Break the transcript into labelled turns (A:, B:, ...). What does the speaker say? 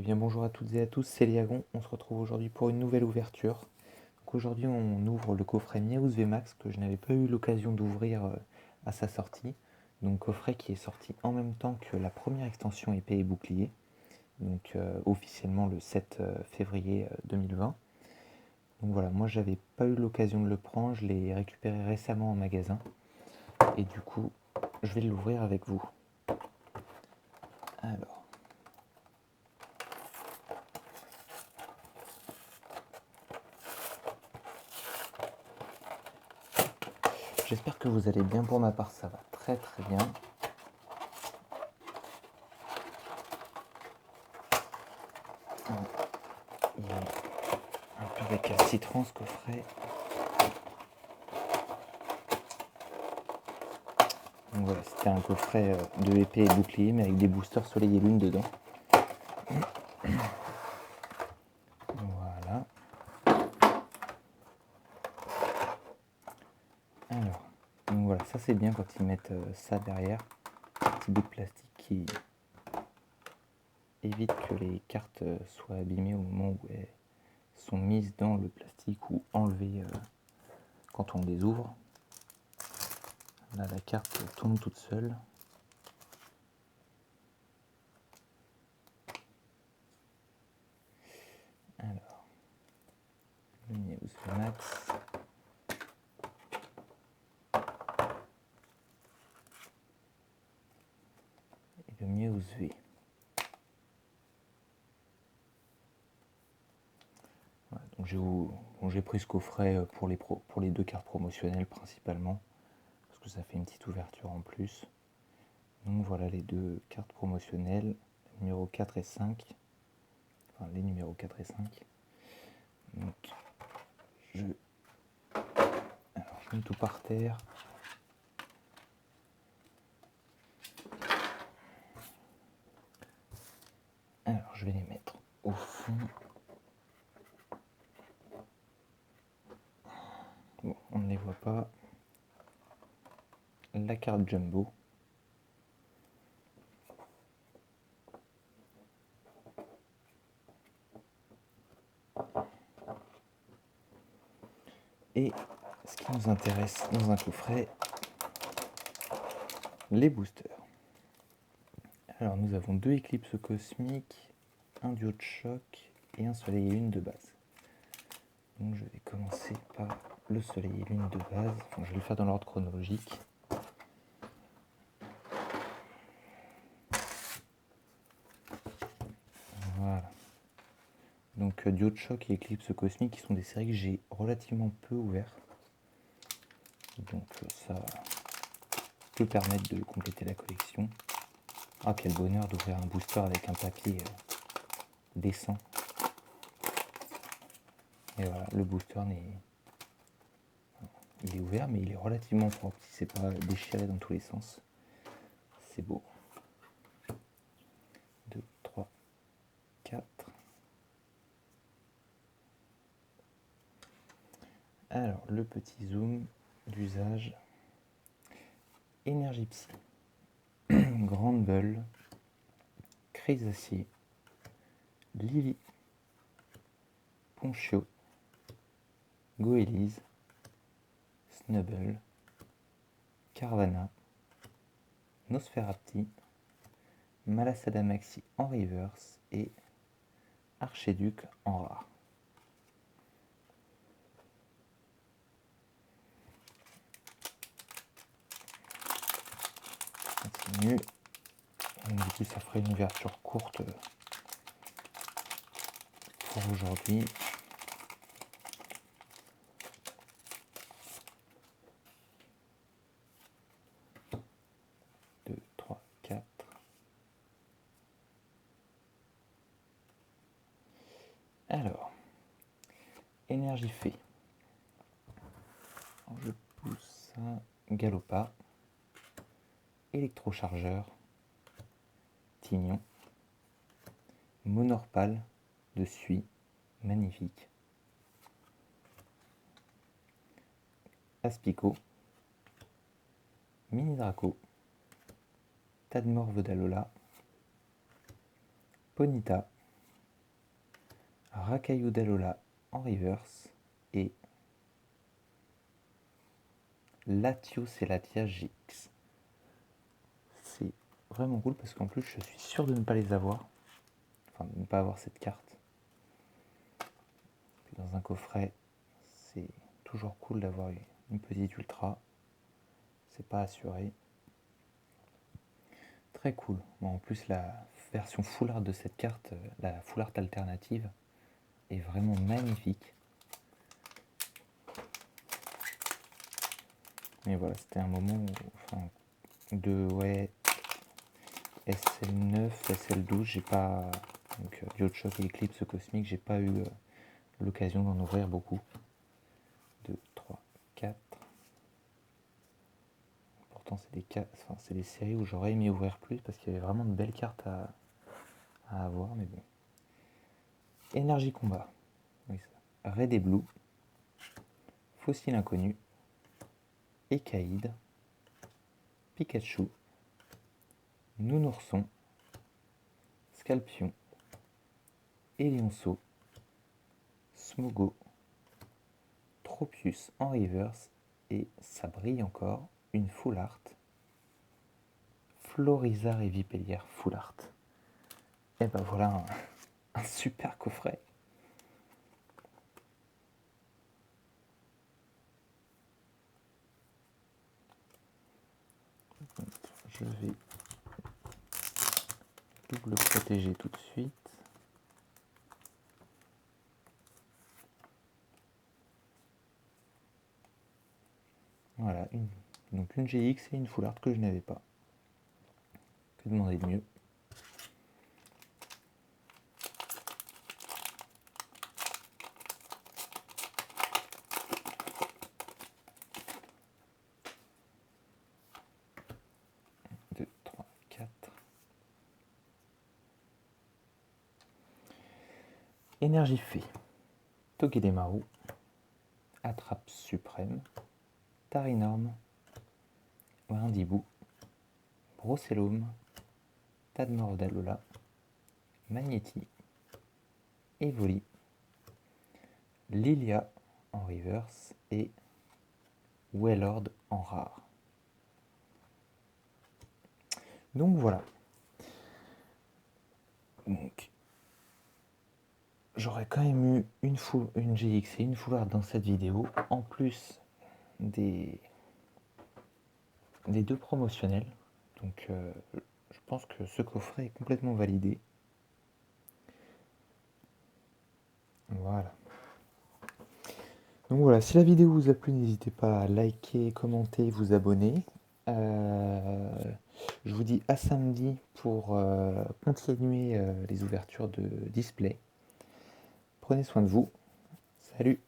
A: Eh bien bonjour à toutes et à tous, c'est Liagon, on se retrouve aujourd'hui pour une nouvelle ouverture. Donc aujourd'hui on ouvre le coffret Miaouz VMAX que je n'avais pas eu l'occasion d'ouvrir à sa sortie. Donc coffret qui est sorti en même temps que la première extension épée et bouclier, donc officiellement le 7 février 2020. Donc voilà, moi j'avais pas eu l'occasion de le prendre, je l'ai récupéré récemment en magasin et du coup je vais l'ouvrir avec vous. Alors. J'espère que vous allez bien, pour ma part ça va très très bien. Il est un peu récalcitrant ce coffret. Donc voilà, c'était un coffret de épée et bouclier mais avec des boosters soleil et lune dedans. Voilà. Alors, donc voilà, ça c'est bien quand ils mettent ça derrière. Un petit bout de plastique qui évite que les cartes soient abîmées au moment où elles sont mises dans le plastique ou enlevées quand on les ouvre. Là, la carte tombe toute seule. Alors, le Miaouz VMAX. Et le Miaouz V. Voilà, donc j'ai pris ce coffret pour les deux cartes promotionnelles principalement, parce que ça fait une petite ouverture en plus. Donc voilà les deux cartes promotionnelles, numéro 4 et 5. Enfin les numéros 4 et 5. Donc je mets tout par terre. Alors je vais les mettre au fond. Bon, on ne les voit pas. La carte jumbo. Et ce qui nous intéresse dans un coffret, les boosters. Alors nous avons deux éclipses cosmiques, un duo de choc et un soleil et lune de base. Donc je vais commencer par le soleil et lune de base. Enfin, je vais le faire dans l'ordre chronologique. Voilà. Donc duo de choc et éclipse cosmique qui sont des séries que j'ai relativement peu ouvertes. Donc ça peut permettre de compléter la collection. Ah quel bonheur d'ouvrir un booster avec un papier décent. Et voilà, le booster il est ouvert mais il est relativement propre, il s'est pas déchiré dans tous les sens. C'est beau. 2, 3, 4. Alors le petit zoom d'usage. Énergie Psy. Grande Bulle. Chrysacier. Lily. Ponchio. Goélise. Snubble. Carvana. Nosferapti. Malasada Maxi en reverse et Archéduc en rare. Continue. Du coup, ça ferait une ouverture courte pour aujourd'hui. Deux, trois, quatre. Alors, énergie fée. Alors, je pousse ça. Galopa. Électrochargeur. Tignon. Monorpal de Suie. Magnifique. Aspico. Mini Draco. Tadmor Vedalola. Ponita. Racaillou d'Alola en reverse et Latios et Latia GX. C'est vraiment cool parce qu'en plus je suis sûr de ne pas les avoir, enfin de ne pas avoir cette carte. Puis dans un coffret, c'est toujours cool d'avoir une petite ultra, c'est pas assuré. Très cool. Bon, en plus la version full art de cette carte, la full art alternative, est vraiment magnifique. Mais voilà, c'était un moment où, enfin, de SL9, SL12, j'ai pas, donc Bioshock et Eclipse Cosmique, j'ai pas eu l'occasion d'en ouvrir beaucoup. 2, 3, 4. Pourtant c'est des séries où j'aurais aimé ouvrir plus parce qu'il y avait vraiment de belles cartes à avoir, mais bon. Énergie combat. Oui, ça. Red et Blue. Fossile inconnu. Ekaïd. Pikachu. Nounourson. Scalpion. Élionceau. Smogo. Tropius en reverse. Et ça brille encore. Une full art. Florizard et Vipellière full art. Et ben voilà un super coffret. Je vais double protéger tout de suite. Voilà, donc une GX et une full art que je n'avais pas. Que demander de mieux? Deux, trois, quatre. Énergie Fée. Togedemaru. Attrape Suprême. Tarinorm. Brindibou. Brocellum. Tadmor d'Alola. Magnéti. Evoli. Lilia en reverse et Wailord en rare. Donc voilà. Donc j'aurais quand même eu une GX et une full art dans cette vidéo, en plus des deux promotionnels. Donc je pense que ce coffret est complètement validé. Voilà. Donc voilà, si la vidéo vous a plu, n'hésitez pas à liker, commenter, vous abonner. Je vous dis à samedi pour continuer les ouvertures de display. Prenez soin de vous. Salut!